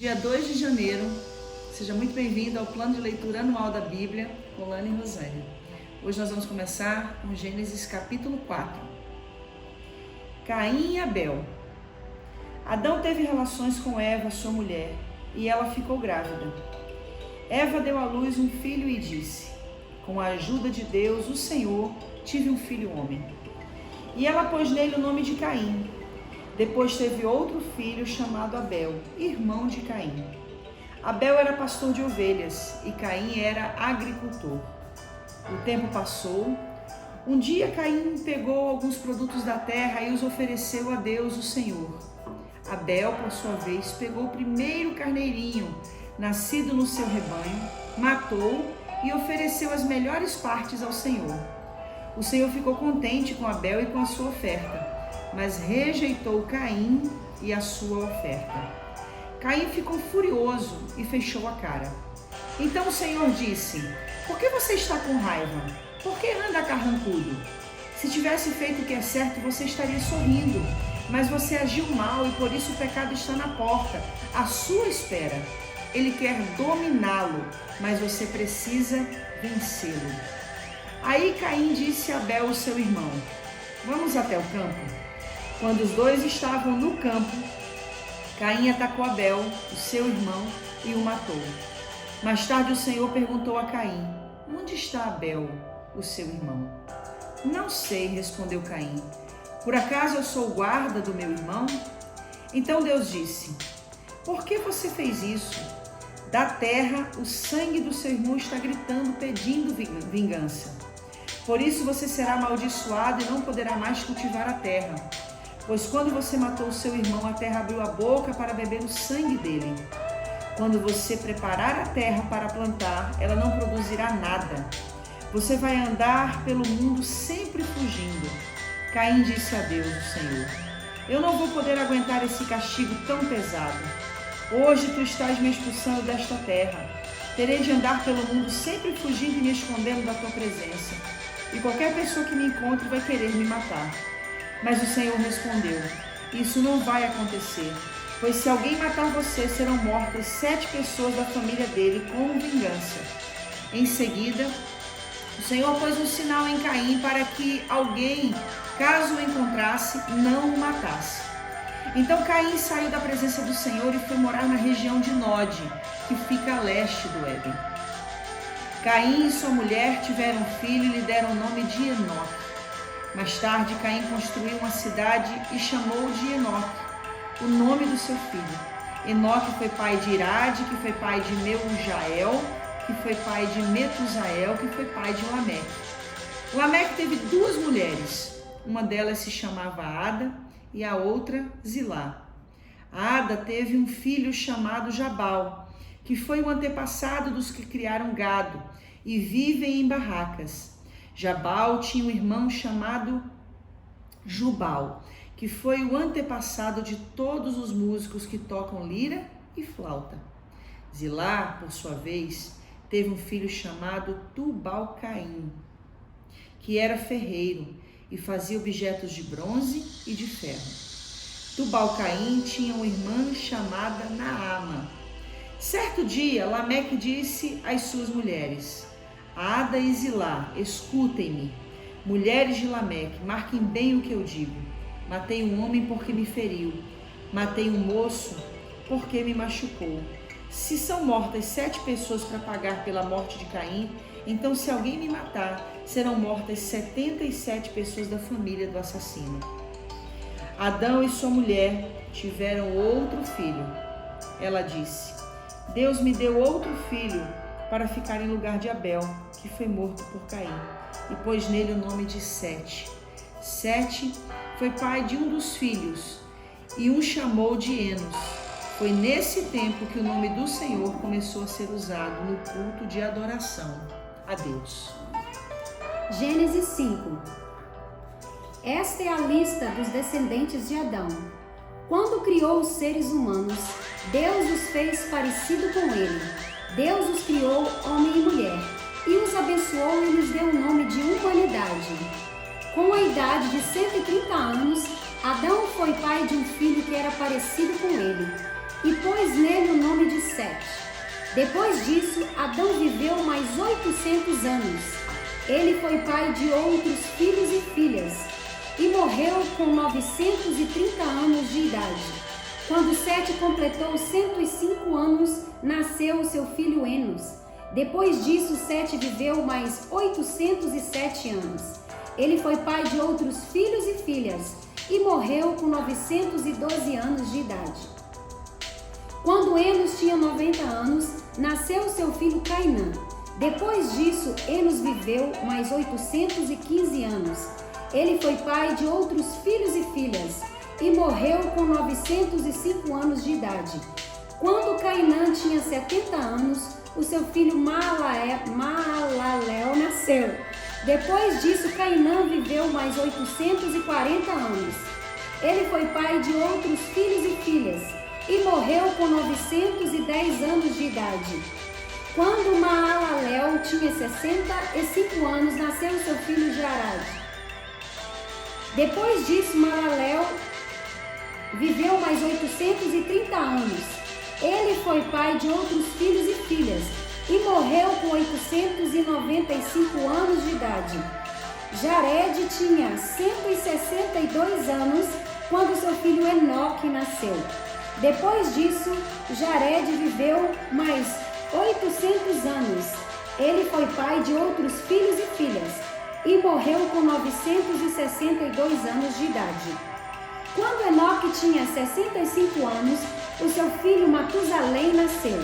Dia 2 de janeiro, seja muito bem-vindo ao plano de leitura anual da Bíblia com Lana e Rosânia. Hoje nós vamos começar com Gênesis capítulo 4. Caim e Abel. Adão teve relações com Eva, sua mulher, e ela ficou grávida. Eva deu à luz um filho e disse: com a ajuda de Deus, o Senhor, tive um filho homem. E ela pôs nele o nome de Caim. Depois teve outro filho chamado Abel, irmão de Caim. Abel era pastor de ovelhas e Caim era agricultor. O tempo passou. Um dia Caim pegou alguns produtos da terra e os ofereceu a Deus, o Senhor. Abel, por sua vez, pegou o primeiro carneirinho, nascido no seu rebanho, matou e ofereceu as melhores partes ao Senhor. O Senhor ficou contente com Abel e com a sua oferta, mas rejeitou Caim e a sua oferta. Caim ficou furioso e fechou a cara. Então o Senhor disse: por que você está com raiva? Por que anda carrancudo? Se tivesse feito o que é certo, você estaria sorrindo, mas você agiu mal e por isso o pecado está na porta, à sua espera. Ele quer dominá-lo, mas você precisa vencê-lo. Aí Caim disse a Abel, seu irmão: vamos até o campo? Quando os dois estavam no campo, Caim atacou Abel, o seu irmão, e o matou. Mais tarde o Senhor perguntou a Caim: onde está Abel, o seu irmão? Não sei, respondeu Caim. Por acaso eu sou o guarda do meu irmão? Então Deus disse: por que você fez isso? Da terra o sangue do seu irmão está gritando, pedindo vingança. Por isso você será amaldiçoado e não poderá mais cultivar a terra. Pois quando você matou o seu irmão, a terra abriu a boca para beber o sangue dele. Quando você preparar a terra para plantar, ela não produzirá nada. Você vai andar pelo mundo sempre fugindo. Caim disse a Deus, o Senhor: eu não vou poder aguentar esse castigo tão pesado. Hoje tu estás me expulsando desta terra. Terei de andar pelo mundo sempre fugindo e me escondendo da tua presença. E qualquer pessoa que me encontre vai querer me matar. Mas o Senhor respondeu: isso não vai acontecer, pois se alguém matar você, serão mortas 7 pessoas da família dele como vingança. Em seguida, o Senhor pôs um sinal em Caim para que alguém, caso o encontrasse, não o matasse. Então Caim saiu da presença do Senhor e foi morar na região de Nod, que fica a leste do Éden. Caim e sua mulher tiveram um filho e lhe deram o nome de Enoque. Mais tarde, Caim construiu uma cidade e chamou de Enoque, o nome do seu filho. Enoque foi pai de Irade, que foi pai de Meujael, que foi pai de Metusael, que foi pai de Lameque. Lameque teve 2 mulheres. Uma delas se chamava Ada e a outra Zilá. Ada teve um filho chamado Jabal, que foi o antepassado dos que criaram gado e vivem em barracas. Jabal tinha um irmão chamado Jubal, que foi o antepassado de todos os músicos que tocam lira e flauta. Zilá, por sua vez, teve um filho chamado Tubal-Caim, que era ferreiro e fazia objetos de bronze e de ferro. Tubal-Caim tinha uma irmã chamada Naama. Certo dia, Lameque disse às suas mulheres: Ada e Zilá, escutem-me. Mulheres de Lameque, marquem bem o que eu digo. Matei um homem porque me feriu. Matei um moço porque me machucou. Se são mortas 7 pessoas para pagar pela morte de Caim, então se alguém me matar, serão mortas 77 pessoas da família do assassino. Adão e sua mulher tiveram outro filho. Ela disse: Deus me deu outro filho para ficar em lugar de Abel, que foi morto por Caim, e pôs nele o nome de Sete. Sete foi pai de um dos filhos, e um chamou de Enos. Foi nesse tempo que o nome do Senhor começou a ser usado no culto de adoração a Deus. Gênesis 5. Esta é a lista dos descendentes de Adão. Quando criou os seres humanos, Deus os fez parecido com ele. Deus os criou homem e mulher, e os abençoou e lhes deu o nome de humanidade. Com a idade de 130 anos, Adão foi pai de um filho que era parecido com ele. e pôs nele o nome de Sete. Depois disso, Adão viveu mais 800 anos. Ele foi pai de outros filhos e filhas, e morreu com 930 anos de idade. Quando Sete completou 105 anos, nasceu seu filho Enos. Depois disso, Sete viveu mais 807 anos. Ele foi pai de outros filhos e filhas, e morreu com 912 anos de idade. Quando Enos tinha 90 anos, nasceu seu filho Cainã. Depois disso, Enos viveu mais 815 anos. Ele foi pai de outros filhos e filhas, e morreu com 905 anos de idade. Quando Cainã tinha 70 anos, o seu filho Maalalel nasceu. Depois disso, Cainã viveu mais 840 anos. Ele foi pai de outros filhos e filhas, e morreu com 910 anos de idade. Quando Maalalel tinha 65 anos, nasceu seu filho Jared. Depois disso, Maalalel viveu mais 830 anos. Ele foi pai de outros filhos e filhas, e morreu com 895 anos de idade. Jared tinha 162 anos quando seu filho Enoque nasceu. Depois disso, Jared viveu mais 800 anos. Ele foi pai de outros filhos e filhas, e morreu com 962 anos de idade. Quando Enoque tinha 65 anos, o seu filho Matusalém nasceu.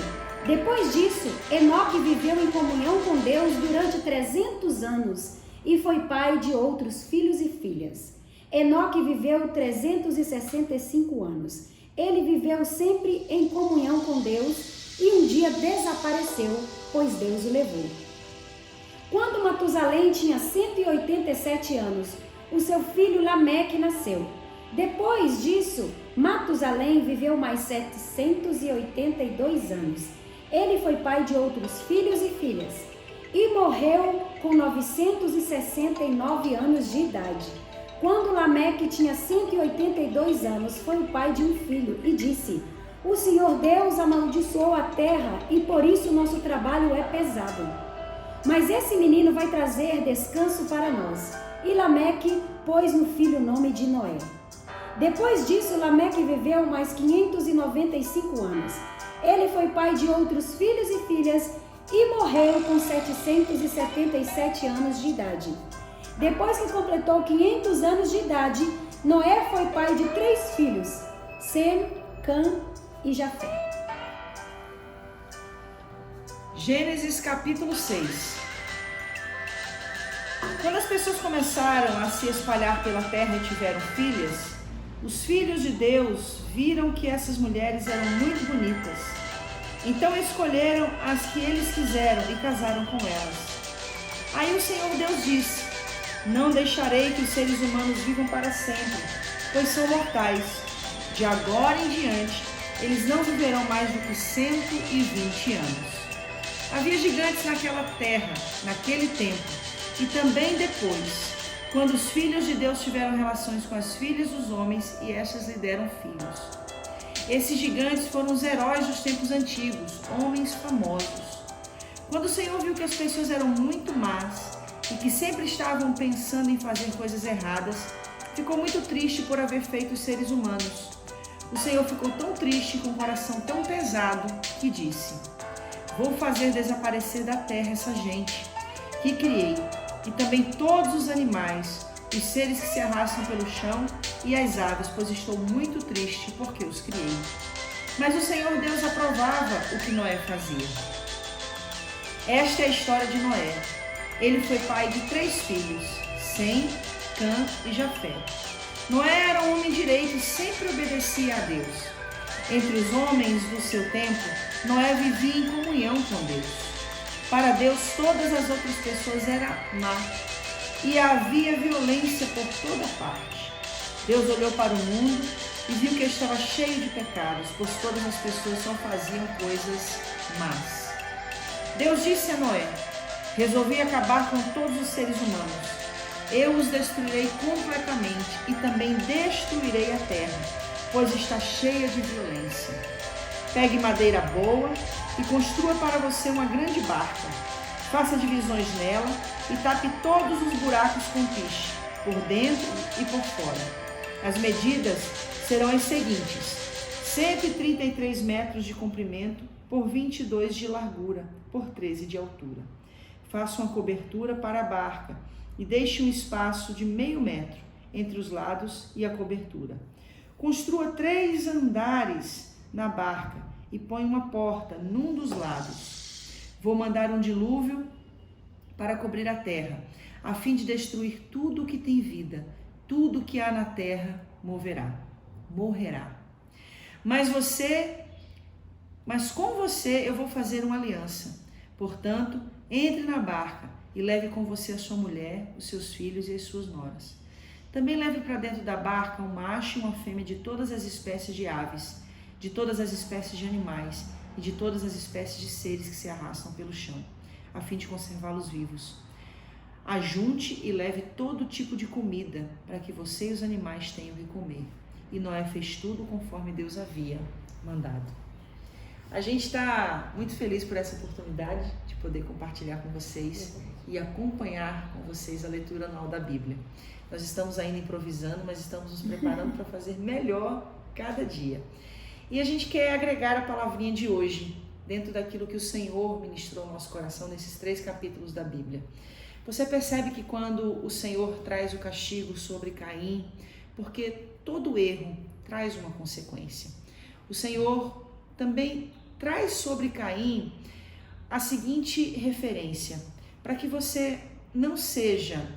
Depois disso, Enoque viveu em comunhão com Deus durante 300 anos e foi pai de outros filhos e filhas. Enoque viveu 365 anos. Ele viveu sempre em comunhão com Deus e um dia desapareceu, pois Deus o levou. Quando Matusalém tinha 187 anos, o seu filho Lameque nasceu. Depois disso, Matusalém viveu mais 782 anos. Ele foi pai de outros filhos e filhas e morreu com 969 anos de idade. Quando Lameque tinha 182 anos, foi o pai de um filho e disse: "O Senhor Deus amaldiçoou a terra e por isso nosso trabalho é pesado. Mas esse menino vai trazer descanso para nós." E Lameque pôs no filho o nome de Noé. Depois disso, Lameque viveu mais 595 anos. Ele foi pai de outros filhos e filhas e morreu com 777 anos de idade. Depois que completou 500 anos de idade, Noé foi pai de 3 filhos, Sem, Cã e Jafé. Gênesis capítulo 6. Quando as pessoas começaram a se espalhar pela terra e tiveram filhas, os filhos de Deus viram que essas mulheres eram muito bonitas. Então escolheram as que eles quiseram e casaram com elas. Aí o Senhor Deus disse: "Não deixarei que os seres humanos vivam para sempre, pois são mortais. De agora em diante, eles não viverão mais do que 120 anos. Havia gigantes naquela terra, naquele tempo, e também depois, quando os filhos de Deus tiveram relações com as filhas dos homens e estas lhe deram filhos. Esses gigantes foram os heróis dos tempos antigos, homens famosos. Quando o Senhor viu que as pessoas eram muito más e que sempre estavam pensando em fazer coisas erradas, ficou muito triste por haver feito os seres humanos. O Senhor ficou tão triste, com o coração tão pesado, que disse: "Vou fazer desaparecer da terra essa gente que criei, e também todos os animais, os seres que se arrastam pelo chão e as aves, pois estou muito triste porque os criei." Mas o Senhor Deus aprovava o que Noé fazia. Esta é a história de Noé. Ele foi pai de 3 filhos, Sem, Cã e Jafé. Noé era um homem direito e sempre obedecia a Deus. Entre os homens do seu tempo, Noé vivia em comunhão com Deus. Para Deus, todas as outras pessoas eram má e havia violência por toda parte. Deus olhou para o mundo e viu que estava cheio de pecados, pois todas as pessoas só faziam coisas más. Deus disse a Noé: "Resolvi acabar com todos os seres humanos. Eu os destruirei completamente e também destruirei a terra, pois está cheia de violência." Pegue madeira boa e construa para você uma grande barca. Faça divisões nela e tape todos os buracos com piche, por dentro e por fora. As medidas serão as seguintes: 133 metros de comprimento por 22 de largura por 13 de altura. Faça uma cobertura para a barca e deixe um espaço de meio metro entre os lados e a cobertura. Construa 3 andares na barca e põe uma porta num dos lados. Vou mandar um dilúvio para cobrir a terra, a fim de destruir tudo o que tem vida, tudo que há na terra morrerá. Mas com você eu vou fazer uma aliança. Portanto, entre na barca e leve com você a sua mulher, os seus filhos e as suas noras. Também leve para dentro da barca um macho e uma fêmea de todas as espécies de aves, de todas as espécies de animais e de todas as espécies de seres que se arrastam pelo chão, a fim de conservá-los vivos. Ajunte e leve todo tipo de comida para que você e os animais tenham o que comer. E Noé fez tudo conforme Deus havia mandado. A gente está muito feliz por essa oportunidade de poder compartilhar com vocês e acompanhar com vocês a leitura anual da Bíblia. Nós estamos ainda improvisando, mas estamos nos preparando para fazer melhor cada dia. E a gente quer agregar a palavrinha de hoje dentro daquilo que o Senhor ministrou ao nosso coração nesses 3 capítulos da Bíblia. Você percebe que quando o Senhor traz o castigo sobre Caim, porque todo erro traz uma consequência, o Senhor também traz sobre Caim a seguinte referência: para que você não seja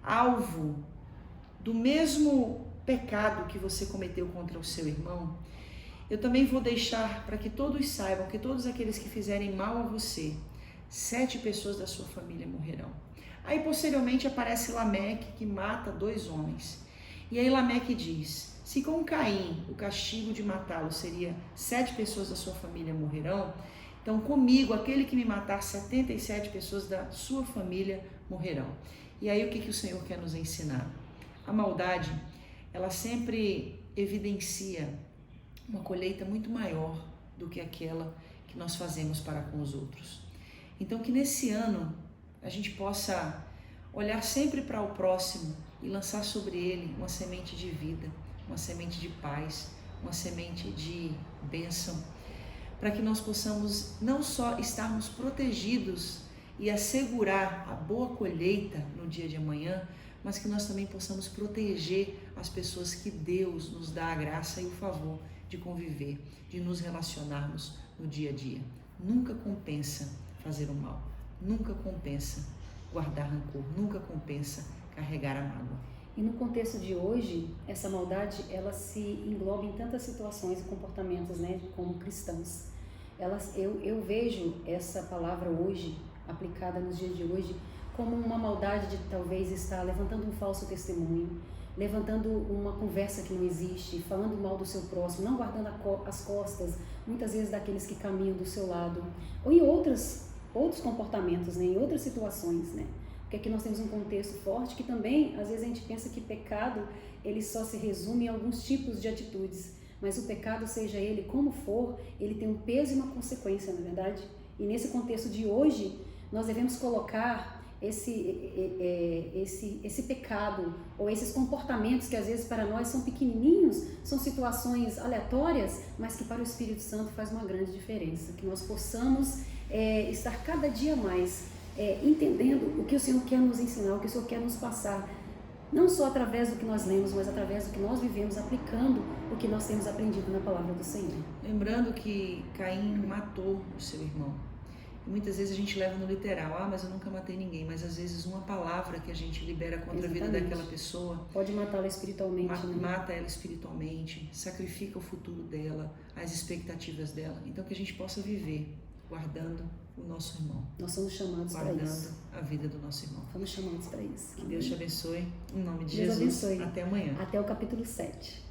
alvo do mesmo pecado que você cometeu contra o seu irmão, eu também vou deixar para que todos saibam que todos aqueles que fizerem mal a você, 7 pessoas da sua família morrerão. Aí posteriormente aparece Lameque, que mata 2 homens. E aí Lameque diz: se com Caim o castigo de matá-lo seria 7 pessoas da sua família morrerão, então comigo, aquele que me matar, 77 pessoas da sua família morrerão. E aí o que o Senhor quer nos ensinar? A maldade, ela sempre evidencia uma colheita muito maior do que aquela que nós fazemos para com os outros. Então que nesse ano a gente possa olhar sempre para o próximo e lançar sobre ele uma semente de vida, uma semente de paz, uma semente de bênção, para que nós possamos não só estarmos protegidos e assegurar a boa colheita no dia de amanhã, mas que nós também possamos proteger as pessoas que Deus nos dá a graça e o favor de conviver, de nos relacionarmos no dia a dia. Nunca compensa fazer o mal, nunca compensa guardar rancor, nunca compensa carregar a mágoa. E no contexto de hoje, essa maldade, ela se engloba em tantas situações e comportamentos, né, como cristãos. Eu vejo essa palavra hoje, aplicada nos dias de hoje, como uma maldade de talvez estar levantando um falso testemunho, levantando uma conversa que não existe, falando mal do seu próximo, não guardando as costas, muitas vezes daqueles que caminham do seu lado, ou em outros comportamentos, né, em outras situações, né? Porque aqui nós temos um contexto forte que também, às vezes a gente pensa que pecado, ele só se resume em alguns tipos de atitudes, mas o pecado, seja ele como for, ele tem um peso e uma consequência, na verdade. E nesse contexto de hoje, nós devemos colocar esse pecado ou esses comportamentos que às vezes para nós são pequenininhos, são situações aleatórias, mas que para o Espírito Santo faz uma grande diferença, que nós possamos estar cada dia mais entendendo o que o Senhor quer nos ensinar, o que o Senhor quer nos passar, não só através do que nós lemos, mas através do que nós vivemos, aplicando o que nós temos aprendido na palavra do Senhor. Lembrando que Caim matou o seu irmão. E muitas vezes a gente leva no literal, mas eu nunca matei ninguém, mas às vezes uma palavra que a gente libera contra Exatamente. A vida daquela pessoa pode matá-la espiritualmente, mata ela espiritualmente, sacrifica o futuro dela, as expectativas dela. Então que a gente possa viver guardando o nosso irmão. Nós somos chamados para isso. Guardando a vida do nosso irmão. Fomos chamados para isso. Que Deus te abençoe. Em nome de Deus Jesus. Abençoe. Até amanhã. Até o capítulo 7.